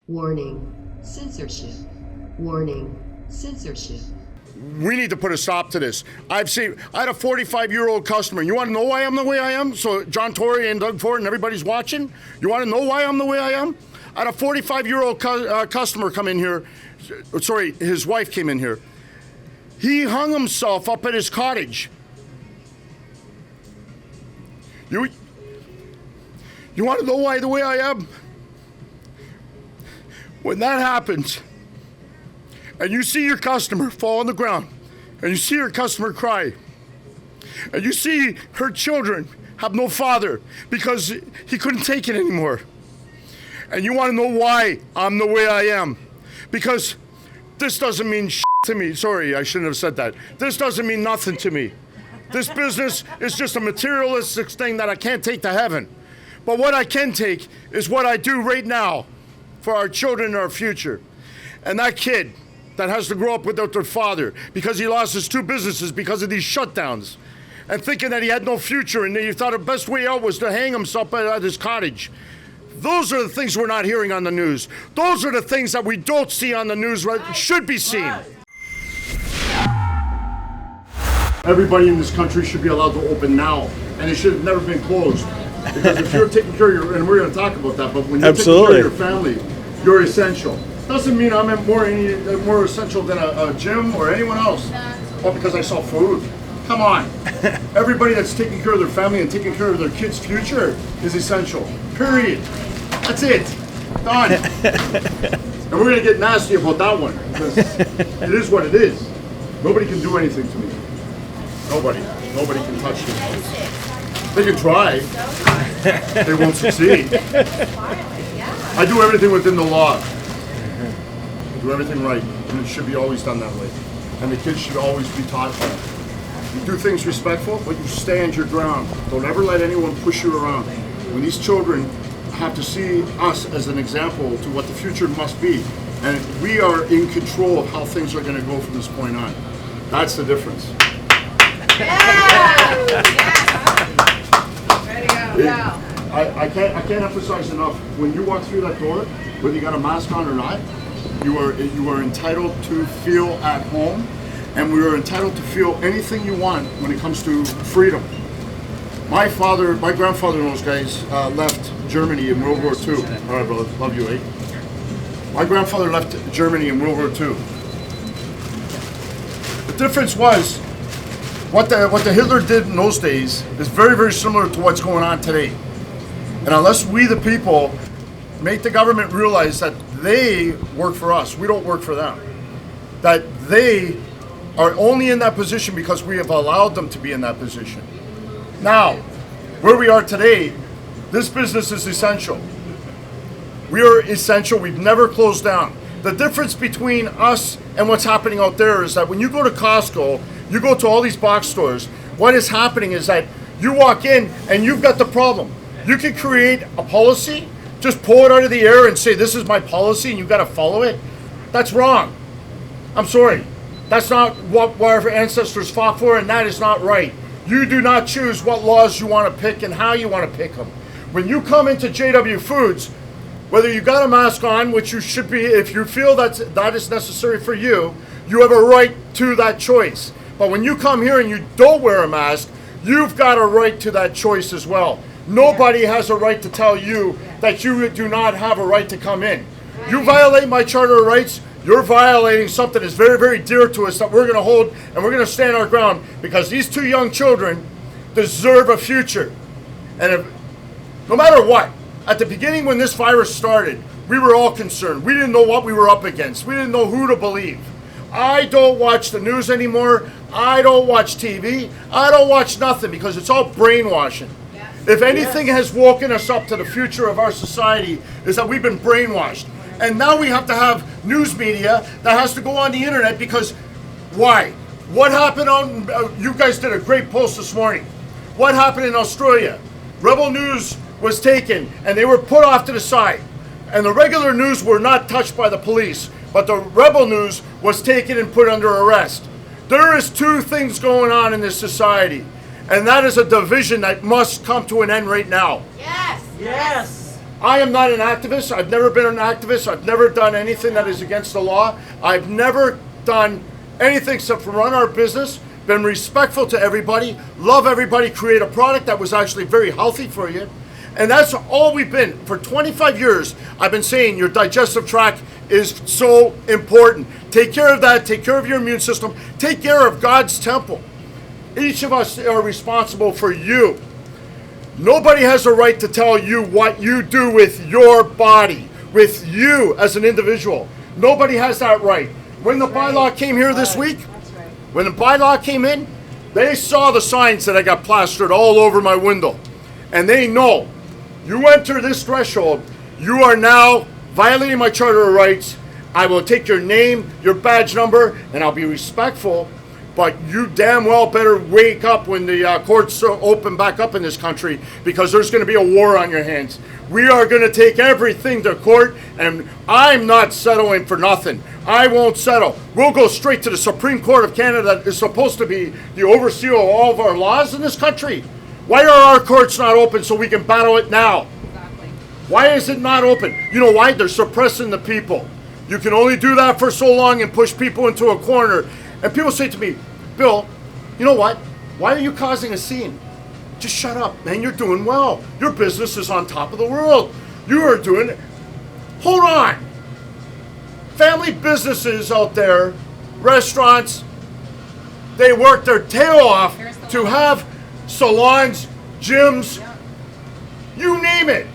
Warning, censorship. Warning, censorship. We need to put a stop to this. I had a 45-year-old customer. You want to know why I'm the way I am? So John Tory and Doug Ford and everybody's watching. You want to know why I'm the way I am? I had a 45-year-old customer come in here. Sorry, his wife came in here. He hung himself up at his cottage. You want to know why the way I am? When that happens, and you see your customer fall on the ground, and you see your customer cry, and you see her children have no father because he couldn't take it anymore, and you want to know why I'm the way I am, because this doesn't mean shit to me. Sorry, I shouldn't have said that. This doesn't mean nothing to me. This business is just a materialistic thing that I can't take to heaven. But what I can take is what I do right now for our children and our future. And that kid that has to grow up without their father because he lost his two businesses because of these shutdowns, and thinking that he had no future and he thought the best way out was to hang himself at his cottage. Those are the things we're not hearing on the news. Those are the things that we don't see on the news that should be seen. Everybody in this country should be allowed to open now, and it should have never been closed. Because if you're taking care of your, and we're going to talk about that, but when you're taking care of your family, you're essential. Doesn't mean I'm more essential than a gym or anyone else. Oh, because I sell food. Come on. Everybody that's taking care of their family and taking care of their kids' future is essential. Period. That's it. Done. And we're going to get nasty about that one, because it is what it is. Nobody can do anything to me. Nobody. Nobody can touch me. They can try. They won't succeed. I do everything within the law. I do everything right, and it should be always done that way. And the kids should always be taught that. You do things respectful, but you stand your ground. Don't ever let anyone push you around. When these children have to see us as an example to what the future must be, and we are in control of how things are going to go from this point on. That's the difference. Yeah. I can't emphasize enough. When you walk through that door, whether you got a mask on or not, you are entitled to feel at home, and we are entitled to feel anything you want when it comes to freedom. My grandfather and those guys left Germany in World War II. All right, brother, love you, eh? My grandfather left Germany in World War II. The difference was, what the Hitler did in those days is very, very similar to what's going on today. And unless we, the people, make the government realize that they work for us, we don't work for them, that they are only in that position because we have allowed them to be in that position. Now, where we are today, this business is essential. We are essential. We've never closed down. The difference between us and what's happening out there is that when you go to Costco, you go to all these box stores, what is happening is that you walk in and you've got the problem. You can create a policy, just pull it out of the air and say, this is my policy and you've got to follow it. That's wrong. I'm sorry. That's not what our ancestors fought for, and that is not right. You do not choose what laws you want to pick and how you want to pick them. When you come into J&W Foods, whether you got a mask on, which you should be, if you feel that is necessary for you, you have a right to that choice. But when you come here and you don't wear a mask, you've got a right to that choice as well. Nobody has a right to tell you that you do not have a right to come in. You violate my Charter of Rights, you're violating something that's very, very dear to us that we're going to hold, and we're going to stand our ground, because these two young children deserve a future. And no matter what, at the beginning when this virus started, we were all concerned. We didn't know what we were up against. We didn't know who to believe. I don't watch the news anymore. I don't watch TV. I don't watch nothing, because it's all brainwashing. If anything has woken us up to the future of our society, is that we've been brainwashed. And now we have to have news media that has to go on the internet, because why? What happened on, you guys did a great post this morning. What happened in Australia? Rebel News was taken and they were put off to the side. And the regular news were not touched by the police, but the Rebel News was taken and put under arrest. There is two things going on in this society, and that is a division that must come to an end right now. Yes. Yes. I am not an activist. I've never been an activist. I've never done anything that is against the law. I've never done anything except for run our business, been respectful to everybody, love everybody, create a product that was actually very healthy for you. And that's all we've been. For 25 years, I've been saying your digestive tract is so important. Take care of that. Take care of your immune system. Take care of God's temple. Each of us are responsible for you. Nobody has a right to tell you what you do with your body, with you as an individual. Nobody has that right. When the bylaw came here this week, when the bylaw came in, they saw the signs that I got plastered all over my window. And they know, you enter this threshold, you are now violating my Charter of Rights. I will take your name, your badge number, and I'll be respectful. But you damn well better wake up when the courts open back up in this country, because there's going to be a war on your hands. We are going to take everything to court, and I'm not settling for nothing. I won't settle. We'll go straight to the Supreme Court of Canada, that is supposed to be the overseer of all of our laws in this country. Why are our courts not open so we can battle it now? Exactly. Why is it not open? You know why? They're suppressing the people. You can only do that for so long and push people into a corner. And people say to me, Bill, you know what? Why are you causing a scene? Just shut up, man. You're doing well. Your business is on top of the world. You are doing it. Hold on. Family businesses out there, restaurants, they work their tail off to have salons, gyms, you name it.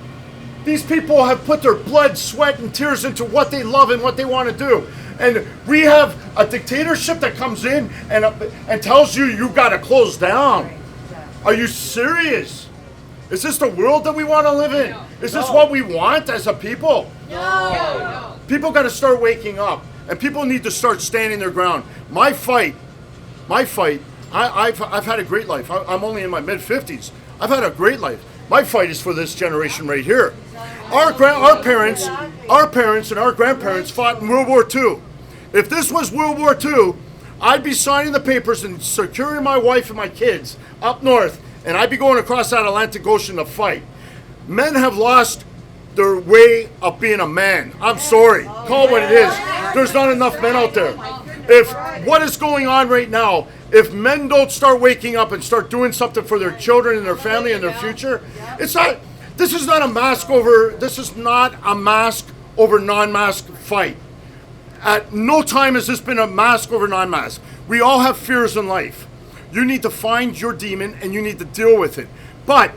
These people have put their blood, sweat, and tears into what they love and what they want to do. And we have a dictatorship that comes in and tells you you got to close down. Are you serious? Is this the world that we want to live in? Is this what we want as a people? No. People got to start waking up, and people need to start standing their ground. My fight, I've had a great life. I'm only in my mid-50s. I've had a great life. My fight is for this generation right here. Our parents and our grandparents fought in World War II. If this was World War II, I'd be signing the papers and securing my wife and my kids up north, and I'd be going across that Atlantic Ocean to fight. Men have lost their way of being a man. I'm sorry. Call it what it is. There's not enough men out there. If what is going on right now, if men don't start waking up and start doing something for their children and their family and their future, this is not a mask over non-mask fight. At no time has this been a mask over non-mask. We all have fears in life. You need to find your demon and you need to deal with it. But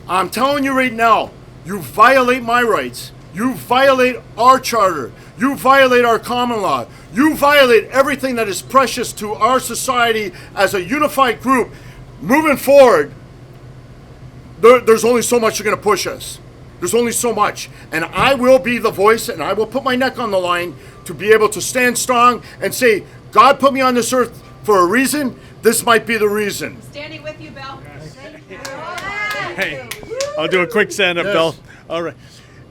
I'm telling you right now, you violate my rights. You violate our charter. You violate our common law. You violate everything that is precious to our society as a unified group. Moving forward, there's only so much you're going to push us. There's only so much. And I will be the voice, and I will put my neck on the line to be able to stand strong and say, God put me on this earth for a reason. This might be the reason. Standing with you, Bill. Hey, I'll do a quick stand-up, Yes. Bill. All right.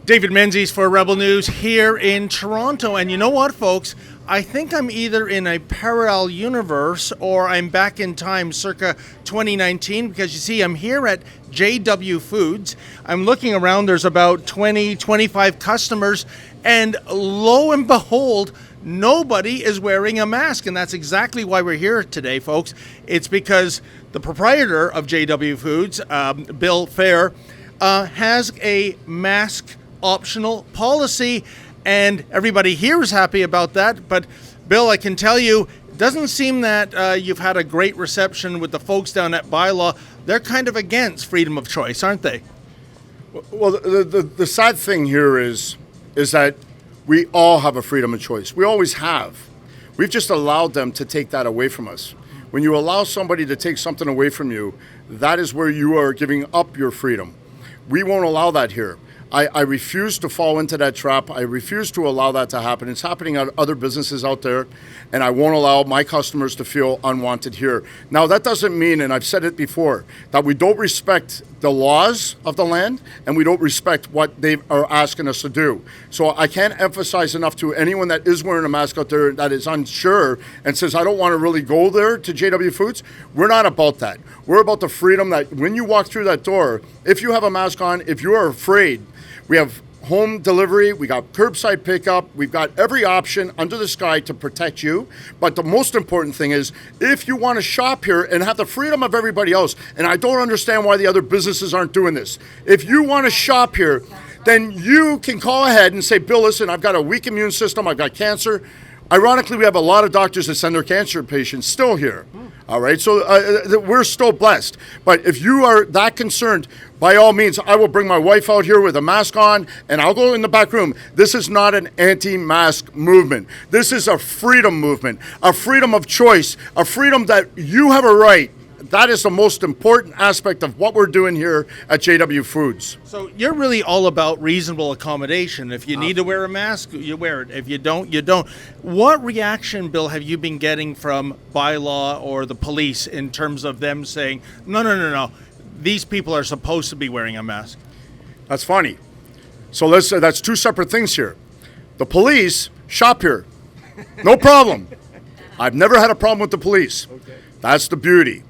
David Menzies for Rebel News here in Toronto. And you know what, folks? I think I'm either in a parallel universe or I'm back in time circa 2019, because you see, I'm here at J&W Foods. I'm looking around. There's about 20, 25 customers. And lo and behold, nobody is wearing a mask. And that's exactly why we're here today, folks. It's because the proprietor of J&W Foods, Bill Fehr, has a mask optional policy, and everybody here is happy about that. But Bill, I can tell you, it doesn't seem that you've had a great reception with the folks down at Bylaw. They're kind of against freedom of choice, aren't they? Well, the sad thing here is that we all have a freedom of choice. We always have. We've just allowed them to take that away from us. When you allow somebody to take something away from you, that is where you are giving up your freedom. We won't allow that here. I refuse to fall into that trap. I refuse to allow that to happen. It's happening at other businesses out there, and I won't allow my customers to feel unwanted here. Now, that doesn't mean, and I've said it before, that we don't respect the laws of the land, and we don't respect what they are asking us to do. So I can't emphasize enough to anyone that is wearing a mask out there that is unsure and says, I don't want to really go there to J&W Foods. We're not about that. We're about the freedom that when you walk through that door, if you have a mask on, if you are afraid, we have home delivery, we got curbside pickup, we've got every option under the sky to protect you. But the most important thing is, if you want to shop here and have the freedom of everybody else, and I don't understand why the other businesses aren't doing this. If you want to shop here, then you can call ahead and say, Bill, listen, I've got a weak immune system, I've got cancer. Ironically, we have a lot of doctors that send their cancer patients still here. All right, so we're still blessed. But if you are that concerned, by all means, I will bring my wife out here with a mask on, and I'll go in the back room. This is not an anti-mask movement. This is a freedom movement, a freedom of choice, a freedom that you have a right. That is the most important aspect of what we're doing here at J&W Foods. So you're really all about reasonable accommodation. If you need to wear a mask, you wear it. If you don't, you don't. What reaction, Bill, have you been getting from bylaw or the police in terms of them saying, no, these people are supposed to be wearing a mask? That's funny. So that's two separate things here. The police shop here. No problem. I've never had a problem with the police. Okay. That's the beauty.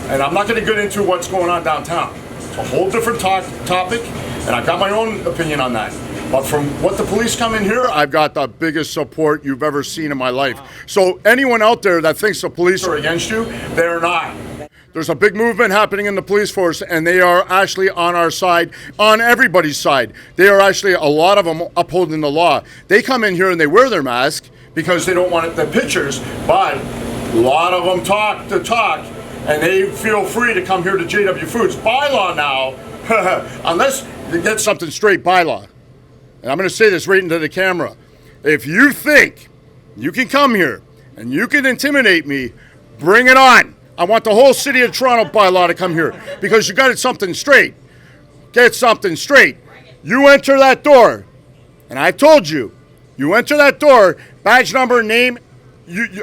And I'm not going to get into what's going on downtown. It's a whole different topic, and I've got my own opinion on that. But from what the police come in here, I've got the biggest support you've ever seen in my life. Wow. So anyone out there that thinks the police are against you, they're not. There's a big movement happening in the police force, and they are actually on our side, on everybody's side. They are actually, a lot of them, upholding the law. They come in here and they wear their mask because they don't want the pictures, but a lot of them talk the talk. And they feel free to come here to J&W Foods. Bylaw now, unless you get something straight, bylaw. And I'm going to say this right into the camera. If you think you can come here and you can intimidate me, bring it on. I want the whole city of Toronto bylaw to come here because you got it something straight. Get something straight. You enter that door, and I told you, you enter that door, badge number, name.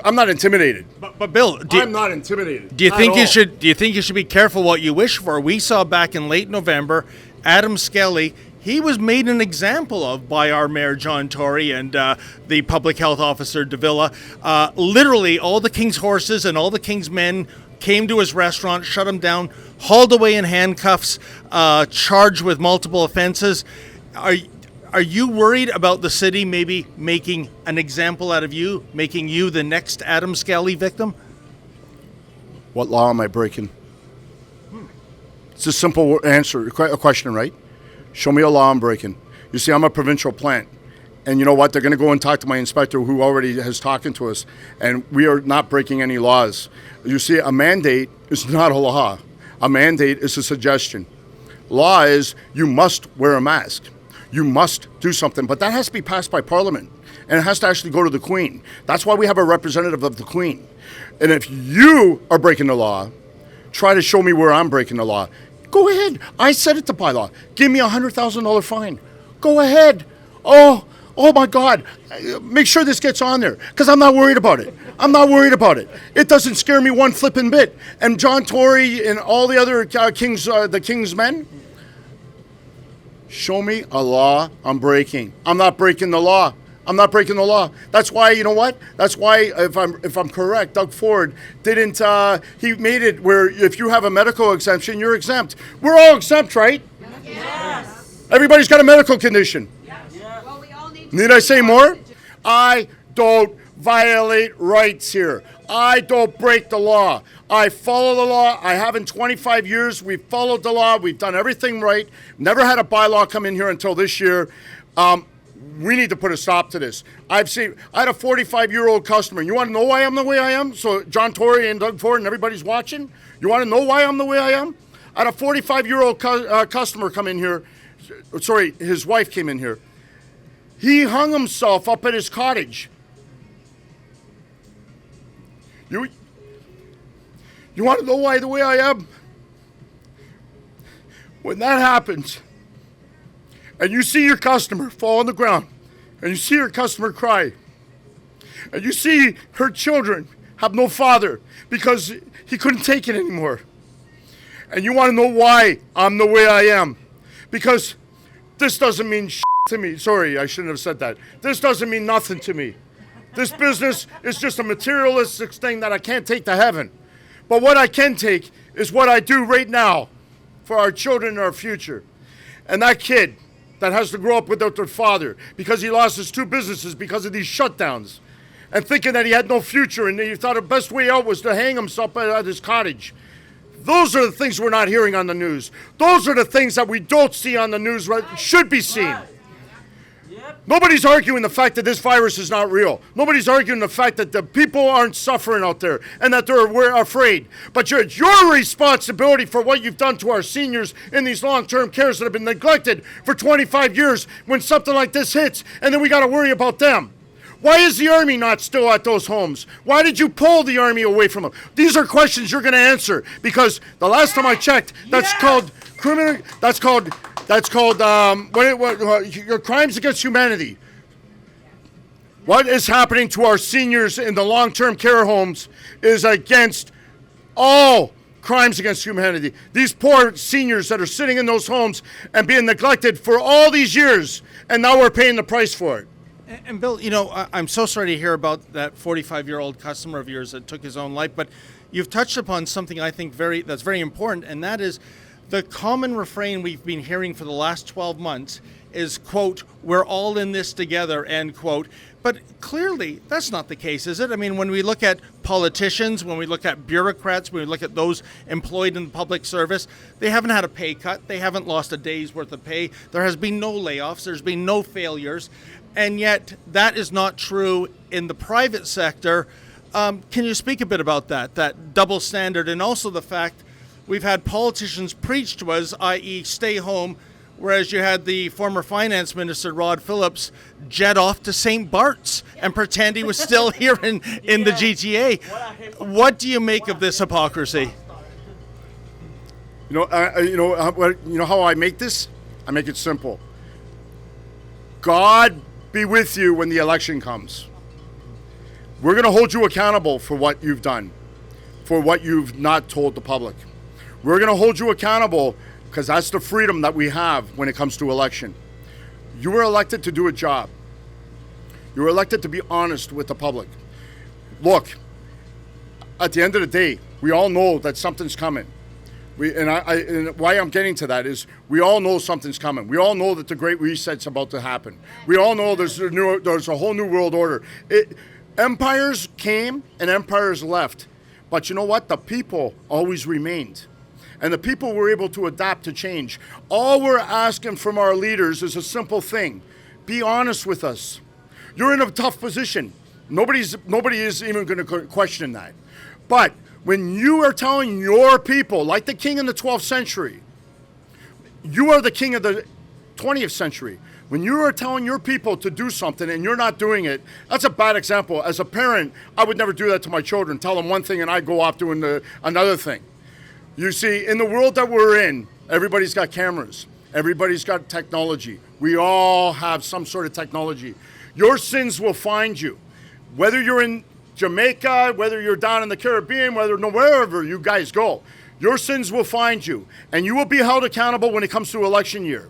I'm not intimidated. But Bill, I'm not intimidated. Do you think you should? Do you think you should be careful what you wish for? We saw back in late November, Adam Skelly. He was made an example of by our mayor John Tory and the public health officer Davila. Literally, all the king's horses and all the king's men came to his restaurant, shut him down, hauled away in handcuffs, charged with multiple offenses. Are you worried about the city maybe making an example out of you, making you the next Adam Skelly victim? What law am I breaking? It's a simple answer, a question, right? Show me a law I'm breaking. You see, I'm a provincial plant. And you know what? They're going to go and talk to my inspector who already has talked to us. And we are not breaking any laws. You see, a mandate is not a law. A mandate is a suggestion. Law is you must wear a mask. You must do something, but that has to be passed by Parliament, and it has to actually go to the Queen. That's why we have a representative of the Queen. And if you are breaking the law, try to show me where I'm breaking the law. Go ahead. I said it to bylaw. Give me a $100,000 fine. Go ahead. Oh my God. Make sure this gets on there, because I'm not worried about it. I'm not worried about it. It doesn't scare me one flipping bit. And John Tory and all the other the King's men, show me a law I'm breaking. I'm not breaking the law. I'm not breaking the law. That's why, you know what? That's why, if I'm correct, Doug Ford didn't, he made it where if you have a medical exemption, you're exempt. We're all exempt, right? Yes. Everybody's got a medical condition. Yes. Well, we all Need I say more? I don't violate rights here. I don't break the law. I follow the law. I have in 25 years. We've followed the law. We've done everything right. Never had a bylaw come in here until this year. We need to put a stop to this. I had a 45-year-old customer. You want to know why I'm the way I am? So John Tory and Doug Ford and everybody's watching. You want to know why I'm the way I am? I had a 45-year-old customer come in here. Sorry, his wife came in here. He hung himself up at his cottage. You want to know why the way I am? When that happens, and you see your customer fall on the ground, and you see your customer cry, and you see her children have no father because he couldn't take it anymore, And you want to know why I'm the way I am? Because this doesn't mean shit to me. Sorry, I shouldn't have said that. This doesn't mean nothing to me. This business is just a materialistic thing that I can't take to heaven. But what I can take is what I do right now for our children and our future. And that kid that has to grow up without their father because he lost his 2 businesses because of these shutdowns and thinking that he had no future and he thought the best way out was to hang himself at his cottage. Those are the things we're not hearing on the news. Those are the things that we don't see on the news that should be seen. Nobody's arguing the fact that this virus is not real. Nobody's arguing the fact that the people aren't suffering out there and that we're afraid. But it's your responsibility for what you've done to our seniors in these long-term cares that have been neglected for 25 years when something like this hits, and then we got to worry about them. Why is the Army not still at those homes? Why did you pull the Army away from them? These are questions you're going to answer because the last time I checked, that's called criminal. That's called your crimes against humanity. What is happening to our seniors in the long-term care homes is against all crimes against humanity. These poor seniors that are sitting in those homes and being neglected for all these years, and now we're paying the price for it. And Bill, I'm so sorry to hear about that 45-year-old customer of yours that took his own life, but you've touched upon something I think that's very important, and that is the common refrain we've been hearing for the last 12 months is, quote, "we're all in this together," end quote. But clearly, that's not the case, is it? I mean, when we look at politicians, when we look at bureaucrats, when we look at those employed in the public service, they haven't had a pay cut. They haven't lost a day's worth of pay. There has been no layoffs. There's been no failures. And yet, that is not true in the private sector. Can you speak a bit about that double standard, and also the fact we've had politicians preach to us, i.e. stay home, whereas you had the former finance minister, Rod Phillips, jet off to St. Bart's and pretend he was still here in the GTA. What do you make of this hypocrisy? You know how I make this? I make it simple. God be with you when the election comes. We're going to hold you accountable for what you've done, for what you've not told the public. We're going to hold you accountable because that's the freedom that we have when it comes to election. You were elected to do a job. You were elected to be honest with the public. Look, at the end of the day, we all know that something's coming. And why I'm getting to that is we all know something's coming. We all know that the Great Reset's about to happen. We all know there's a whole new world order. Empires came and empires left. But you know what? The people always remained. And the people were able to adapt to change. All we're asking from our leaders is a simple thing. Be honest with us. You're in a tough position. Nobody is even going to question that. But when you are telling your people, like the king in the 12th century, you are the king of the 20th century. When you are telling your people to do something and you're not doing it, that's a bad example. As a parent, I would never do that to my children, tell them one thing and I go off doing another thing. You see, in the world that we're in, everybody's got cameras. Everybody's got technology. We all have some sort of technology. Your sins will find you. Whether you're in Jamaica, whether you're down in the Caribbean, wherever you guys go, your sins will find you, and you will be held accountable when it comes to election year.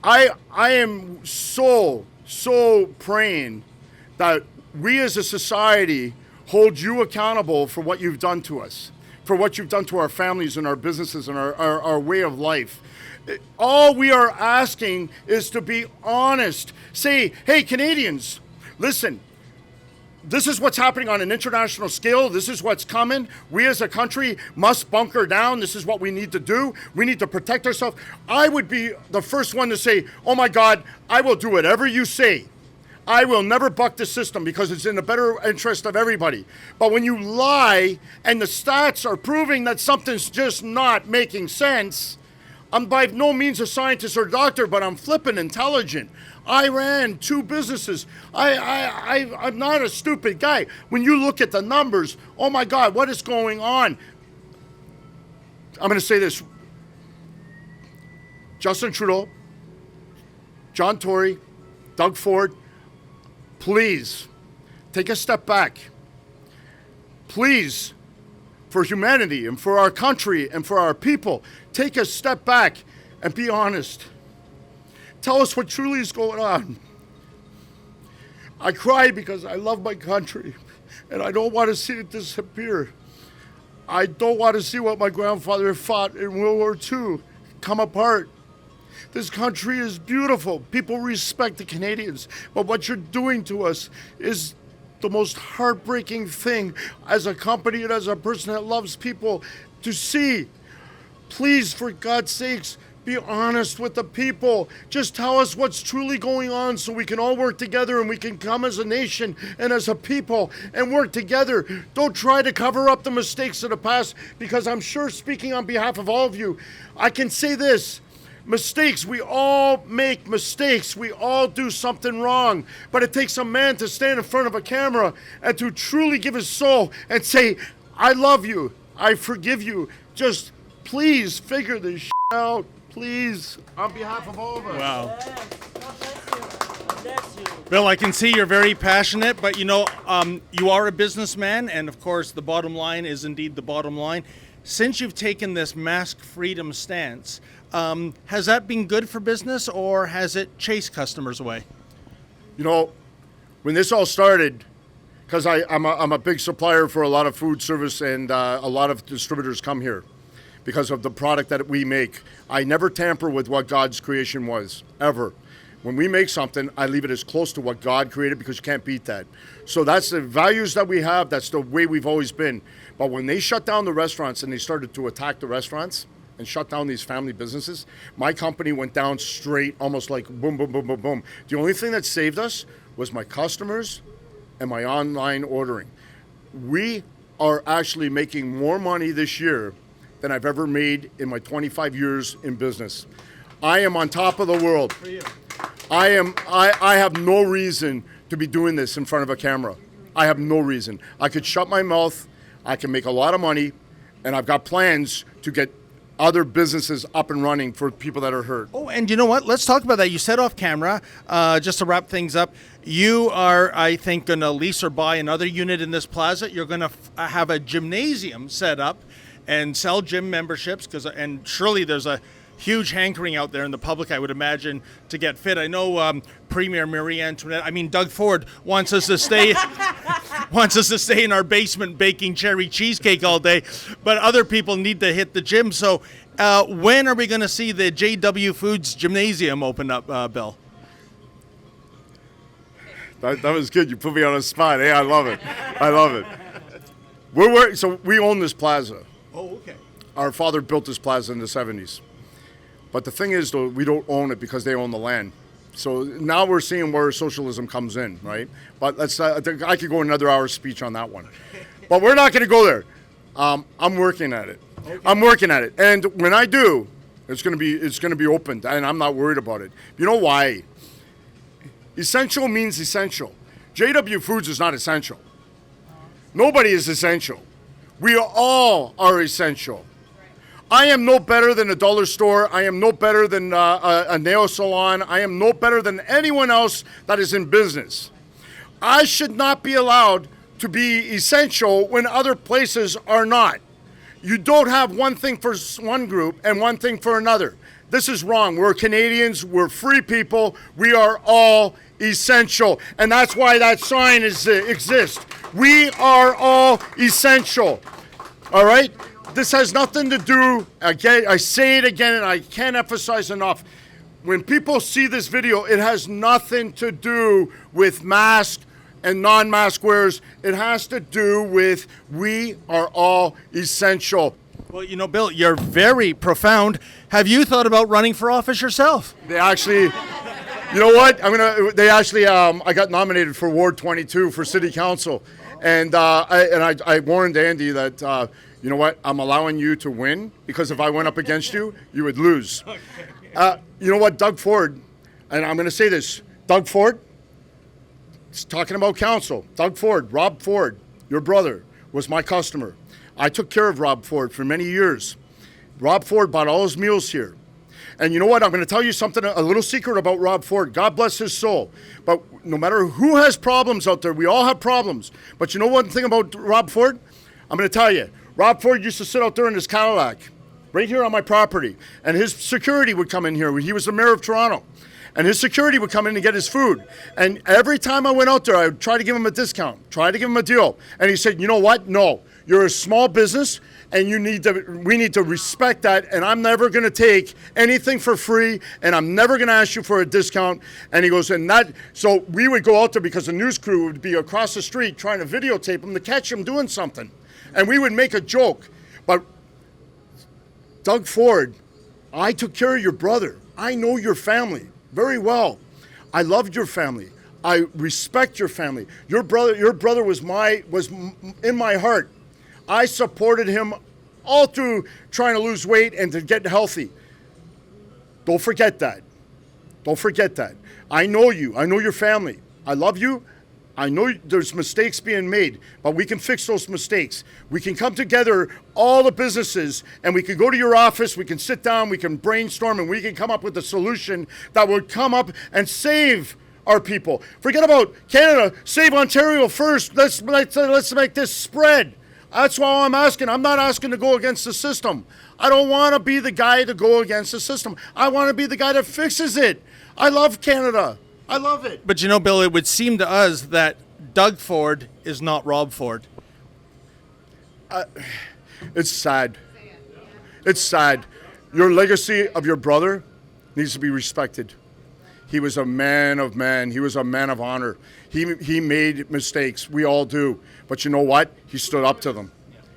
I am so praying that we as a society hold you accountable for what you've done to us, for what you've done to our families and our businesses and our way of life. All we are asking is to be honest. Say, hey, Canadians, listen, this is what's happening on an international scale. This is what's coming. We as a country must bunker down. This is what we need to do. We need to protect ourselves. I would be the first one to say, oh my God, I will do whatever you say. I will never buck the system because it's in the better interest of everybody. But when you lie and the stats are proving that something's just not making sense, I'm by no means a scientist or doctor, but I'm flippin' intelligent. I ran 2 businesses. I'm not a stupid guy. When you look at the numbers, oh my God, what is going on? I'm going to say this. Justin Trudeau, John Tory, Doug Ford, please take a step back. Please for humanity and for our country and for our people, take a step back and be honest. Tell us what truly is going on. I cry because I love my country and I don't want to see it disappear. I don't want to see what my grandfather fought in World War II come apart. This country is beautiful. People respect the Canadians. But what you're doing to us is the most heartbreaking thing as a company and as a person that loves people to see. Please, for God's sakes, be honest with the people. Just tell us what's truly going on so we can all work together and we can come as a nation and as a people and work together. Don't try to cover up the mistakes of the past, because I'm sure, speaking on behalf of all of you, I can say this. Mistakes, we all make mistakes. We all do something wrong. But it takes a man to stand in front of a camera and to truly give his soul and say, I love you. I forgive you. Just please figure this out. Please, on behalf of all of us. Wow. Yes. God bless you. Bill, I can see you're very passionate, but you are a businessman, and of course the bottom line is indeed the bottom line. Since you've taken this mask freedom stance, has that been good for business, or has it chased customers away? When this all started, because I'm a big supplier for a lot of food service, and a lot of distributors come here because of the product that we make. I never tamper with what God's creation was, ever. When we make something, I leave it as close to what God created, because you can't beat that. So that's the values that we have. That's the way we've always been. But when they shut down the restaurants and they started to attack the restaurants and shut down these family businesses, my company went down straight, almost like boom, boom, boom, boom, boom. The only thing that saved us was my customers and my online ordering. We are actually making more money this year than I've ever made in my 25 years in business. I am on top of the world. I have no reason to be doing this in front of a camera. I have no reason. I could shut my mouth, I can make a lot of money, and I've got plans to get other businesses up and running for people that are hurt. Oh, and you know what? Let's talk about that. You said off camera, just to wrap things up, you are, I think, going to lease or buy another unit in this plaza. You're going to have a gymnasium set up and sell gym memberships, and surely there's a huge hankering out there in the public, I would imagine, to get fit. I know Premier Marie Antoinette, Doug Ford wants us to stay in our basement baking cherry cheesecake all day, but other people need to hit the gym. So when are we going to see the J&W Foods gymnasium open up, Bill? That was good. You put me on a spot. Hey, I love it. I love it. So we own this plaza. Oh, okay. Our father built this plaza in the 70s. But the thing is, though, we don't own it because they own the land. So now we're seeing where socialism comes in, right? But let's. I could go another hour's speech on that one. But we're not going to go there. I'm working at it. Okay. I'm working at it. And when I do, it's going to be opened, and I'm not worried about it. You know why? Essential means essential. J&W Foods is not essential. Nobody is essential. We all are essential. I am no better than a dollar store. I am no better than a nail salon. I am no better than anyone else that is in business. I should not be allowed to be essential when other places are not. You don't have one thing for one group and one thing for another. This is wrong. We're Canadians. We're free people. We are all essential. And that's why that sign exists. We are all essential. All right? This has nothing to do, again, I say it again and I can't emphasize enough. When people see this video, it has nothing to do with mask and non-mask wearers. It has to do with we are all essential. Well, Bill, you're very profound. Have you thought about running for office yourself? They actually, you know what? I got nominated for Ward 22 for City Council. And I warned Andy that, you know what, I'm allowing you to win, because if I went up against you, you would lose. You know what, Doug Ford, and I'm going to say this, Doug Ford, talking about council, Doug Ford, Rob Ford, your brother, was my customer. I took care of Rob Ford for many years. Rob Ford bought all his meals here. And you know what? I'm going to tell you something, a little secret about Rob Ford. God bless his soul. But no matter who has problems out there, we all have problems. But you know one thing about Rob Ford? I'm going to tell you. Rob Ford used to sit out there in his Cadillac, right here on my property, and his security would come in here. He was the mayor of Toronto, and his security would come in to get his food. And every time I went out there, I would try to give him a discount, try to give him a deal. And he said, you know what? No, you're a small business, and we need to respect that, and I'm never going to take anything for free, and I'm never going to ask you for a discount. And he goes, so we would go out there because the news crew would be across the street trying to videotape him to catch him doing something. And we would make a joke. But Doug Ford, I took care of your brother. I know your family very well. I loved your family. I respect your family. Your brother was in my heart. I supported him all through trying to lose weight and to get healthy. Don't forget that. Don't forget that. I know you. I know your family. I love you. I know there's mistakes being made, but we can fix those mistakes. We can come together, all the businesses, and we can go to your office, we can sit down, we can brainstorm, and we can come up with a solution that would come up and save our people. Forget about Canada. Save Ontario first. Let's make this spread. That's why I'm asking. I'm not asking to go against the system. I don't want to be the guy to go against the system. I want to be the guy that fixes it. I love Canada. I love it. But you know, Bill, it would seem to us that Doug Ford is not Rob Ford. It's sad. It's sad. Your legacy of your brother needs to be respected. He was a man of men. He was a man of honor. He made mistakes. We all do. But you know what? He stood up to them.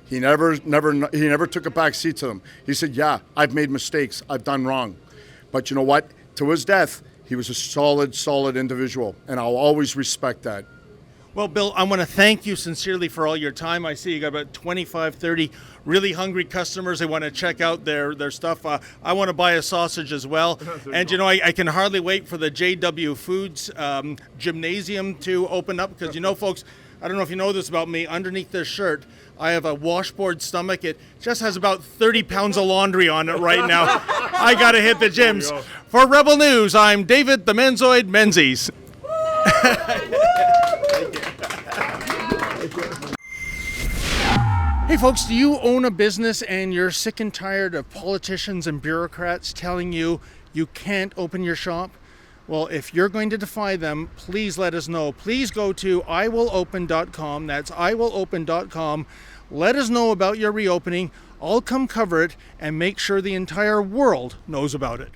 He never took a back seat to them. He said, yeah, I've made mistakes. I've done wrong. But you know what? To his death, he was a solid individual, and I'll always respect that. Well, Bill, I want to thank you sincerely for all your time. I see you got about 25, 30 really hungry customers. They want to check out their stuff. I want to buy a sausage as well. And, you know, I can hardly wait for the J&W Foods gymnasium to open up because, you know, folks, I don't know if you know this about me, underneath this shirt, I have a washboard stomach. It just has about 30 pounds of laundry on it right now. I got to hit the gyms. For Rebel News, I'm David the Menzoid Menzies. Hey folks, do you own a business and you're sick and tired of politicians and bureaucrats telling you you can't open your shop? Well, if you're going to defy them, please let us know. Please go to iwillopen.com. That's iwillopen.com. Let us know about your reopening. I'll come cover it and make sure the entire world knows about it.